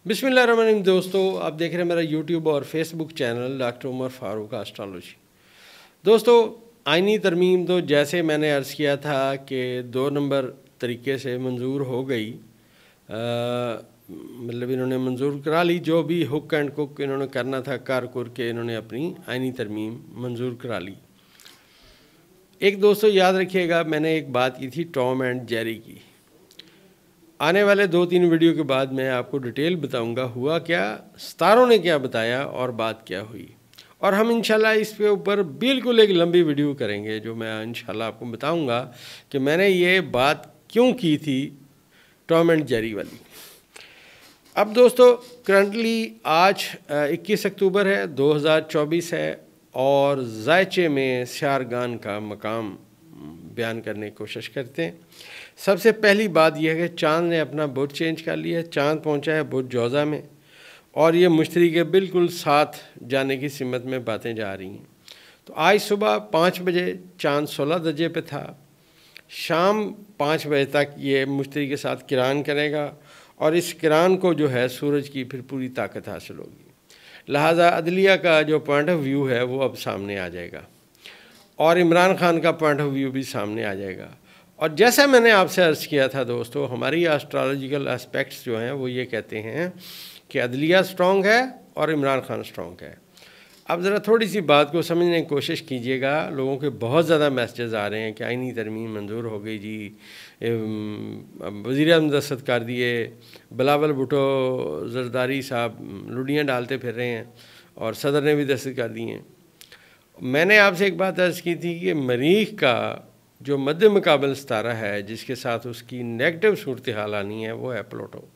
बिस्मिल्लाहिर्रहमानिर्रहीम। दोस्तों, आप देख रहे हैं मेरा यूट्यूब और Facebook channel doctor Umar Farooq astrology. दोस्तों, आइनी तरमीम तो जैसे मैंने अर्ज़ किया था कि 2 नंबर तरीके से मंजूर हो गई, मतलब इन्होंने मंजूर करा ली। जो भी हुक एंड कुक इन्होंने करना था कर के इन्होंने अपनी आइनी तरमीम मंजूर करा ली। एक दोस्तों याद रखिएगा, मैंने एक बात की थी टॉम एंड जेरी की। आने वाले 2-3 वीडियो के बाद मैं आपको डिटेल बताऊंगा हुआ क्या, सितारों ने क्या बताया और बात क्या हुई। और हम इंशाल्लाह इस पे ऊपर बिल्कुल एक लंबी वीडियो करेंगे जो मैं इंशाल्लाह आपको बताऊंगा कि मैंने ये बात क्यों की थी टॉम एंड जेरी वाली। अब दोस्तों, करंटली आज 21 अक्टूबर है, 2024 है और ज़ायचे में स्यारगान का मकाम बयान करने की कोशिश करते हैं। सबसे पहली बात यह है कि चाँद ने अपना बुर्ज चेंज कर लिया है। चाँद पहुंचा है बुर्ज जोज़ा में और ये मुश्तरी के बिल्कुल साथ जाने की सिमत में बातें जा रही हैं। तो आज सुबह 5 बजे चाँद 16 दर्जे पे था। शाम 5 बजे तक ये मुश्तरी के साथ किरान करेगा और इस किरान को जो है सूरज की फिर पूरी ताकत हासिल होगी। लिहाजा अदलिया का जो पॉइंट ऑफ व्यू है वो अब सामने आ जाएगा और इमरान खान का पॉइंट ऑफ व्यू भी सामने आ जाएगा। और जैसा मैंने आपसे अर्ज़ किया था दोस्तों, हमारी एस्ट्रोलॉजिकल एस्पेक्ट्स जो हैं वो ये कहते हैं कि अदलिया स्ट्रॉन्ग है और इमरान खान स्ट्रॉन्ग है। अब ज़रा थोड़ी सी बात को समझने की कोशिश कीजिएगा। लोगों के बहुत ज़्यादा मैसेजेस आ रहे हैं कि आइनी तरमीम मंजूर हो गई जी, वज़ीर-ए-आज़म दस्तखत कर दिए, बिलावल भुट्टो जरदारी साहब लुडियाँ डालते फिर रहे हैं और सदर ने भी दस्तखत कर दिए हैं। मैंने आपसे एक बात अर्ज़ की थी कि मरीख का जो मध्य मुकाबल सितारा है जिसके साथ उसकी नेगेटिव सूरत हाल आनी है वो है प्लूटो।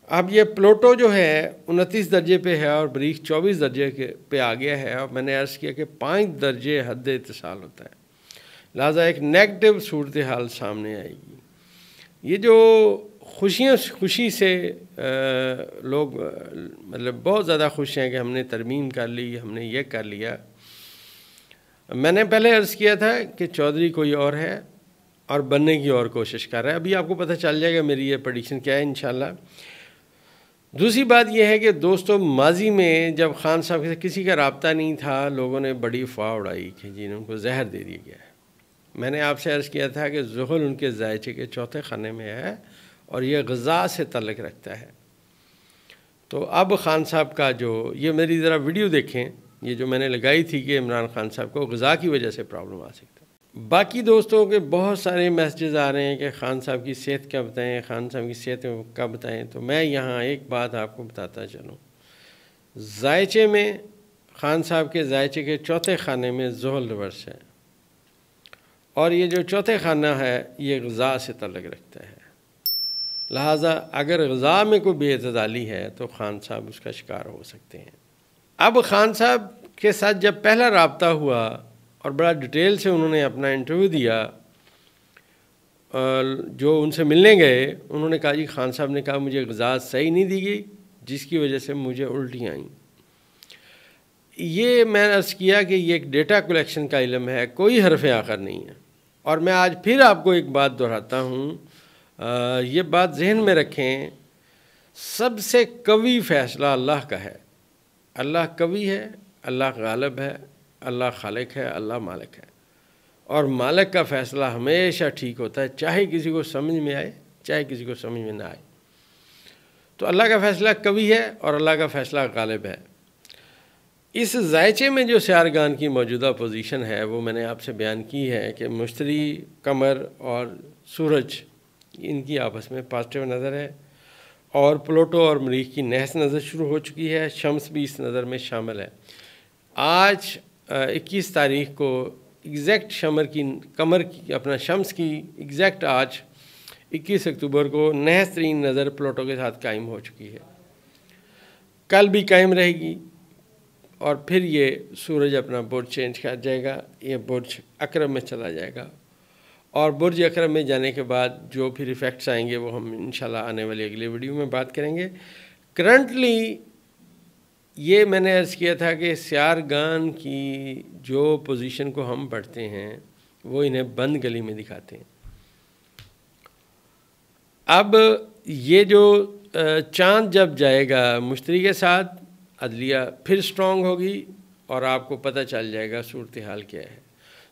अब ये प्लूटो जो है 29 दर्जे पे है और मरीख 24 दर्जे के पे आ गया है और मैंने अर्ज़ किया कि 5 दर्जे हद इत्तिसाल होता है। लिहाजा एक नेगेटिव सूरत हाल सामने आएगी। ये जो खुशी से लोग मतलब बहुत ज़्यादा खुश हैं कि हमने तरमीम कर ली, हमने ये कर लिया। मैंने पहले अर्ज़ किया था कि चौधरी कोई और है और बनने की और कोशिश कर रहा है। अभी आपको पता चल जाएगा मेरी ये प्रेडिक्शन क्या है इंशाल्लाह। दूसरी बात यह है कि दोस्तों, माजी में जब खान साहब से किसी का रब्ता नहीं था, लोगों ने बड़ी अफवाह उड़ाई कि जी उनको जहर दे दिया गया है। मैंने आपसे अर्ज़ किया था कि ज़ुहल उनके ज़ायचे के चौथे खाने में है और ये ग़ज़ा से तल्लुक़ रखता है। तो अब खान साहब का जो ये मेरी ज़रा वीडियो देखें, ये जो मैंने लगाई थी कि इमरान खान साहब को ग़ज़ा की वजह से प्रॉब्लम आ सकता है। बाकी दोस्तों के बहुत सारे मैसेजेस आ रहे हैं कि खान साहब की सेहत क्या बताएं, खान साहब की सेहत क्या बताएं। तो मैं यहाँ एक बात आपको बताता चलूँ, ज़ायचे में खान साहब के ज़ायचे के चौथे खाने में ज़ुहल रिवर्स है और ये जो चौथे खाना है ये ग़ज़ा से तल्लुक़ रखता है। लिहाजा अगर ग़ज़ा में कोई बेअतदाली है तो खान साहब उसका शिकार हो सकते हैं। अब खान साहब के साथ जब पहला रब्ता हुआ और बड़ा डिटेल से उन्होंने अपना इंटरव्यू दिया, जो उनसे मिलने गए उन्होंने कहा जी खान साहब ने कहा मुझे ग़ज़ा सही नहीं दी गई जिसकी वजह से मुझे उल्टियाँ आईं। ये मैंने अर्ज़ किया कि ये एक डेटा कलेक्शन का इल्म है, कोई हरफ़ आखिर नहीं है। और मैं आज फिर आपको एक बात दोहराता हूँ, ये बात जहन में रखें, सबसे कवी फ़ैसला अल्लाह का है। अल्लाह कवी है, अल्लाह गालिब है, अल्लाह खालिक है, अल्लाह मालिक है और मालिक का फ़ैसला हमेशा ठीक होता है, चाहे किसी को समझ में आए चाहे किसी को समझ में ना आए। तो अल्लाह का फ़ैसला कवी है और अल्लाह का फ़ैसला गालिब है। इस ज़ायचे में जो स्यारगान की मौजूदा पोजीशन है वो मैंने आपसे बयान की है कि मुश्तरी, कमर और सूरज इनकी आपस में पॉजिटिव नज़र है और प्लूटो और मरीख की नहस नज़र शुरू हो चुकी है। शम्स भी इस नज़र में शामिल है। आज 21 तारीख को एग्जैक्ट कमर की अपना शम्स की एग्जैक्ट आज 21 अक्टूबर को नहस तरीन नज़र प्लूटो के साथ कायम हो चुकी है, कल भी कायम रहेगी और फिर ये सूरज अपना बुर्ज चेंज कर जाएगा, ये बुर्ज अकरम में चला जाएगा और बुर्ज अकरम में जाने के बाद जो फिर इफ़ेक्ट्स आएंगे वो हम इंशाल्लाह आने वाली अगले वीडियो में बात करेंगे। करंटली ये मैंने अर्ज़ किया था कि सियारगान की जो पोजीशन को हम पढ़ते हैं वो इन्हें बंद गली में दिखाते हैं। अब ये जो चांद जब जाएगा मुश्तरी के साथ, अदलिया फिर स्ट्रॉन्ग होगी और आपको पता चल जाएगा सूरत हाल क्या है।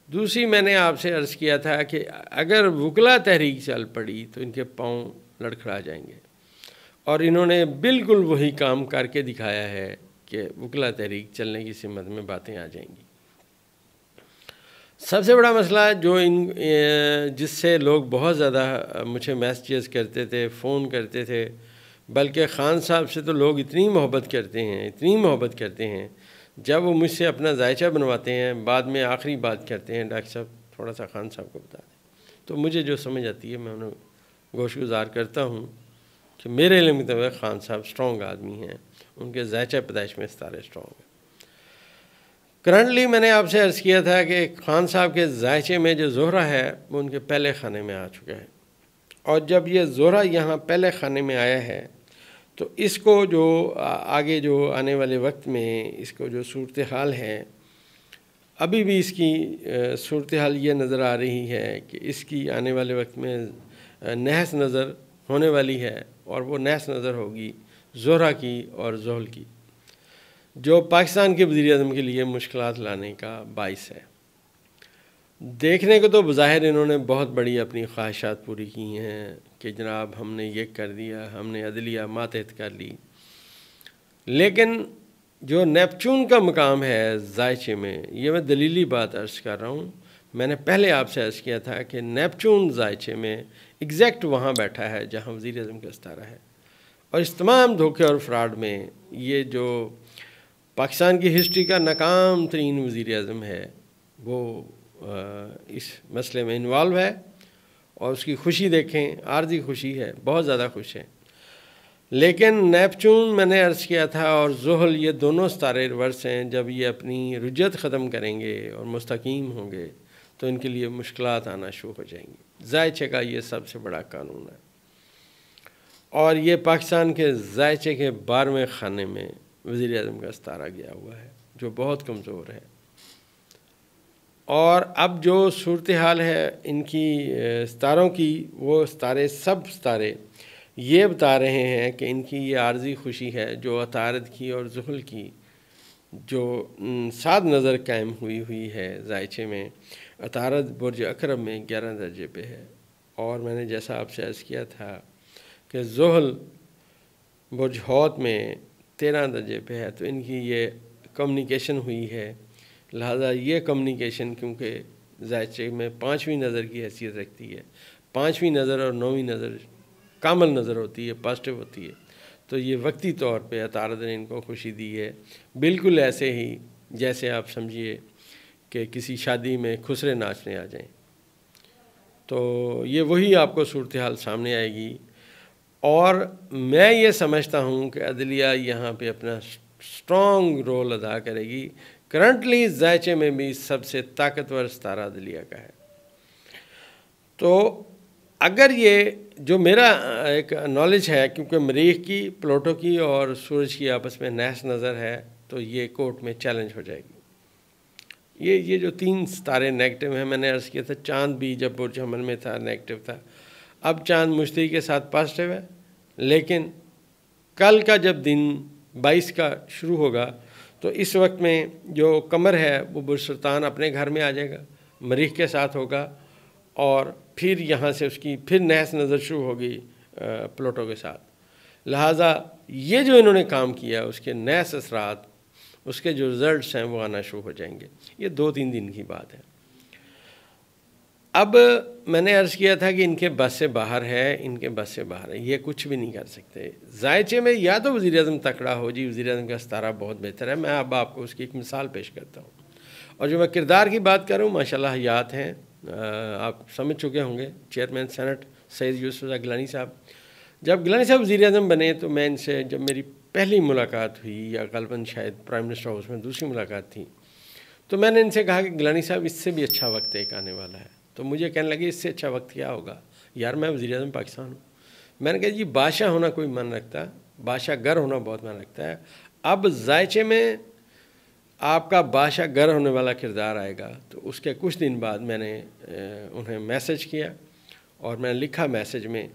दूसरी मैंने आपसे अर्ज़ किया था कि अगर वकला तहरीक चल पड़ी तो इनके पाँव लड़खड़ा जाएंगे, और इन्होंने बिल्कुल वही काम करके दिखाया है कि वकला तहरीक चलने की सिमत में बातें आ जाएंगी। सबसे बड़ा मसला जो जिससे लोग बहुत ज़्यादा मुझे मैसेजेस करते थे, फ़ोन करते थे, बल्कि ख़ान साहब से तो लोग इतनी मोहब्बत करते हैं, जब वो मुझसे अपना जायचा बनवाते हैं, बाद में आखिरी बात करते हैं, डॉक्टर साहब थोड़ा सा ख़ान साहब को बता दें, तो मुझे जो समझ आती है मैं उन्हें गोशगुजार करता हूँ कि मेरे इल्म के मुताबिक ख़ान साहब स्ट्रॉन्ग आदमी हैं, उनके जायचा पैदाइश में सितारे स्ट्रॉन्ग हैं। करंटली मैंने आपसे अर्ज़ किया था कि ख़ान साहब के जायचे में जो ज़ोहरा है वो उनके पहले खाने में आ चुका है, और जब ये ज़ोहरा यहाँ पहले खाने में आया है तो इसको जो आगे जो आने वाले वक्त में इसको जो सूरत हाल है, अभी भी इसकी सूरत हाल ये नज़र आ रही है कि इसकी आने वाले वक्त में नहस नज़र होने वाली है, और वो नहस नज़र होगी ज़ोहरा की और ज़ोहल की, जो पाकिस्तान के वज़ीर-ए-आज़म के लिए मुश्किलात लाने का बाइस है। देखने को तो बज़ाहिर इन्होंने बहुत बड़ी अपनी ख्वाहिशात पूरी की हैं कि जनाब हमने ये कर दिया, हमने अदलिया मातहत कर ली, लेकिन जो नेपचून का मकाम है जायचे में, ये मैं दलीली बात अर्ज़ कर रहा हूँ। मैंने पहले आपसे अर्ज़ किया था कि नेपचून जायचे में एग्जैक्ट वहाँ बैठा है जहाँ वज़ीर-ए-आज़म का सितारा है, और इस तमाम धोखे और फ्रॉड में ये जो पाकिस्तान की हिस्ट्री का नाकाम तरीन वज़ीर-ए-आज़म है वो इस मसले में इन्वॉल्व है, और उसकी खुशी देखें, आर्जी खुशी है, बहुत ज़्यादा खुश है। लेकिन नेपचून मैंने अर्ज़ किया था और ज़ोहल, ये दोनों सितारे रिवर्स हैं। जब ये अपनी रुजत ख़त्म करेंगे और मुस्तकीम होंगे तो इनके लिए मुश्किलात आना शुरू हो जाएंगी। जायचे का ये सबसे बड़ा कानून है, और ये पाकिस्तान के जायचे के 12वें खाने में वज़ीर-ए-आज़म का सितारा गया हुआ है जो बहुत कमज़ोर है। और अब जो सूरत हाल है इनकी सितारों की, वो सितारे सब सितारे ये बता रहे हैं कि इनकी ये आर्जी खुशी है जो अतारद की और ज़ुहल की जो साद नज़र कायम हुई है जायचे में। अतारद बुर्ज अकरम में 11 दर्जे पे है, और मैंने जैसा आपसे अर्ज़ किया था कि ज़ुहल बुर्ज हौत में 13 दर्जे पे है, तो इनकी ये कम्युनिकेशन हुई है। लिहाजा ये कम्युनिकेशन क्योंकि जायचे में 5वीं नज़र की हैसियत रखती है, 5वीं नज़र और 9वीं नज़र कामल नज़र होती है, पॉजिटिव होती है, तो ये वक्ती तौर पे अतारद ने इनको खुशी दी है। बिल्कुल ऐसे ही जैसे आप समझिए कि किसी शादी में खुसरे नाचने आ जाएं, तो ये वही आपको सूरत हाल सामने आएगी। और मैं ये समझता हूँ कि अदलिया यहाँ पे अपना स्ट्रॉन्ग रोल अदा करेगी। करंटली जायचे में भी सबसे ताकतवर सितारा अदलिया का है। तो अगर ये जो मेरा एक नॉलेज है, क्योंकि मरीख की, प्लूटो की और सूरज की आपस में नहस नज़र है, तो ये कोर्ट में चैलेंज हो जाएगी। ये जो 3 सितारे नेगेटिव हैं, मैंने अर्ज़ किया था चांद भी जब बुर्ज हमल में था नेगेटिव था, अब चांद मुश्तरी के साथ पॉजिटिव है। लेकिन कल का जब दिन 22 का शुरू होगा तो इस वक्त में जो कमर है वो बुर्ज सुल्तान अपने घर में आ जाएगा, मरीख के साथ होगा, और फिर यहाँ से उसकी फिर नहस नज़र शुरू होगी प्लूटो के साथ। लिहाजा ये जो इन्होंने काम किया उसके नहस असरात, उसके जो रिज़ल्ट्स हैं वो आना शुरू हो जाएंगे। ये 2-3 दिन की बात है। अब मैंने अर्ज़ किया था कि इनके बस से बाहर है, इनके बस से बाहर है, ये कुछ भी नहीं कर सकते। जायचे में या तो वज़ीर-ए-आज़म तकड़ा हो जी, वज़ीर-ए-आज़म का सितारा बहुत बेहतर है, मैं अब आपको उसकी एक मिसाल पेश करता हूँ। और जो मैं किरदार की बात करूँ, माशाल्लाह हयात हैं, आप समझ चुके होंगे, चेयरमैन सेनेट सैयद यूसुफ रज़ा गिलानी साहब। जब गिलानी साहब वज़ीर-ए-आज़म बने तो मैं इनसे, जब मेरी पहली मुलाकात हुई, या ग़ालिबन शायद प्राइम मिनिस्टर हाउस में दूसरी मुलाकात थी, तो मैंने इनसे कहा कि गिलानी साहब इससे भी अच्छा वक्त एक आने वाला है। तो मुझे कहने लगे इससे अच्छा वक्त क्या होगा? यार मैं वज़ीर-ए-आज़म पाकिस्तान हूँ। मैंने कहा जी बादशाह होना कोई मन रखता, बादशाह गर होना बहुत मायने रखता है। अब जायचे में आपका बादशाह गर होने वाला किरदार आएगा। तो उसके कुछ दिन बाद मैंने उन्हें मैसेज किया और मैंने लिखा मैसेज में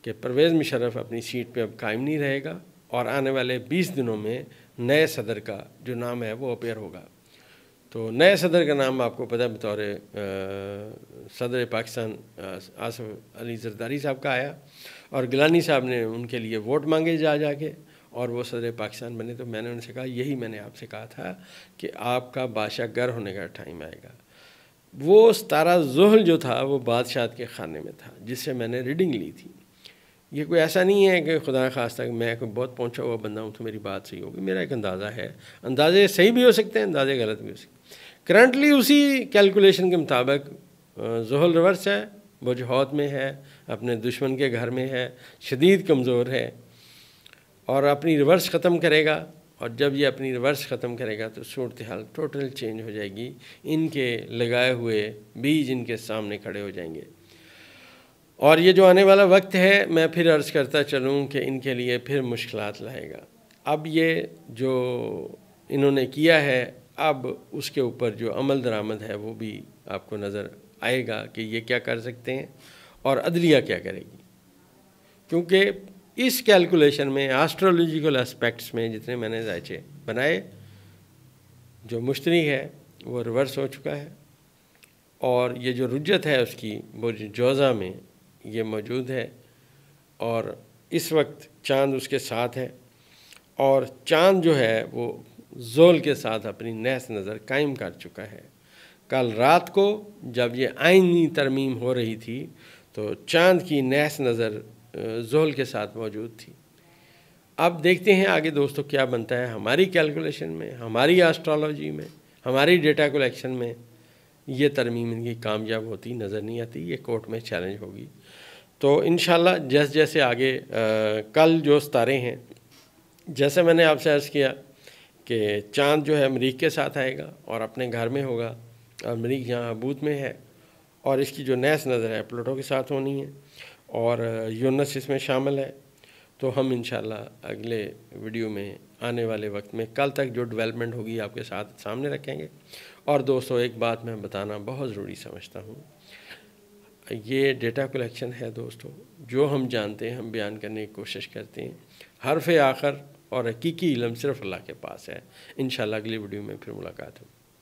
कि परवेज़ मुशर्रफ अपनी सीट पे अब कायम नहीं रहेगा और आने वाले 20 दिनों में नए सदर का जो नाम है वो अपेयर होगा। तो नए सदर का नाम आपको पता है बतौर सदर पाकिस्तान आसिफ अली जरदारी साहब का आया और गिलानी साहब ने उनके लिए वोट मांगे जाके और वो सदर पाकिस्तान बने। तो मैंने उनसे कहा यही मैंने आपसे कहा था कि आपका बादशाह गर होने का टाइम आएगा। वो सितारा ज़ुहल जो था वो बादशाह के ख़ाने में था जिससे मैंने रीडिंग ली थी। ये कोई ऐसा नहीं है कि खुदा खास्ता कि मैं कोई बहुत पहुंचा हुआ बंदा हूँ तो मेरी बात सही होगी। मेरा एक अंदाज़ा है, अंदाजे सही भी हो सकते हैं, अंदाजे गलत भी हो सकते हैं। करंटली उसी कैलकुलेशन के मुताबिक ज़ुहल रिवर्स है, वो जौहत में है, अपने दुश्मन के घर में है, शदीद कमज़ोर है और अपनी रिवर्स ख़त्म करेगा। और जब ये अपनी रिवर्स ख़त्म करेगा तो सूरत हाल टोटल चेंज हो जाएगी। इनके लगाए हुए बीज इनके सामने खड़े हो जाएंगे। और ये जो आने वाला वक्त है, मैं फिर अर्ज़ करता चलूँ कि इनके लिए फिर मुश्किलात लाएगा। अब ये जो इन्होंने किया है, अब उसके ऊपर जो अमल दरामद है वो भी आपको नज़र आएगा कि ये क्या कर सकते हैं और अदलिया क्या करेगी। क्योंकि इस कैलकुलेशन में एस्ट्रोलॉजिकल एस्पेक्ट्स में जितने मैंने जायचे बनाए, जो मुश्तरी है वो रिवर्स हो चुका है और ये जो रुज्जत है उसकी वो जोज़ा में ये मौजूद है और इस वक्त चाँद उसके साथ है और चाँद जो है वो ज़ोल के साथ अपनी नहस नज़र कायम कर चुका है। कल रात को जब ये आइनी तरमीम हो रही थी तो चाँद की नहस नज़र ज़ोल के साथ मौजूद थी। अब देखते हैं आगे दोस्तों क्या बनता है। हमारी कैलकुलेशन में, हमारी एस्ट्रोलॉजी में, हमारी डेटा कलेक्शन में ये तरमीम इनकी कामयाब होती नज़र नहीं आती। ये कोर्ट में चैलेंज होगी। तो इंशाल्लाह जैसे जैसे आगे कल जो सितारे हैं, जैसे मैंने आपसे अर्ज़ किया कि चाँद जो है मरीख के साथ आएगा और अपने घर में होगा और मरीख यहाँ अबूत में है और इसकी जो नहस नज़र है प्लूटो के साथ होनी है और यूरनस इसमें शामिल है। तो हम इंशाल्लाह अगले वीडियो में आने वाले वक्त में कल तक जो डेवलपमेंट होगी आपके साथ सामने रखेंगे। और दोस्तों एक बात मैं बताना बहुत ज़रूरी समझता हूँ, ये डेटा कलेक्शन है दोस्तों, जो हम जानते हैं हम बयान करने की कोशिश करते हैं। हरफ़ आखिर और हकीकी इल्म सिर्फ़ अल्लाह के पास है। इंशाल्लाह अगली वीडियो में फिर मुलाकात होगी।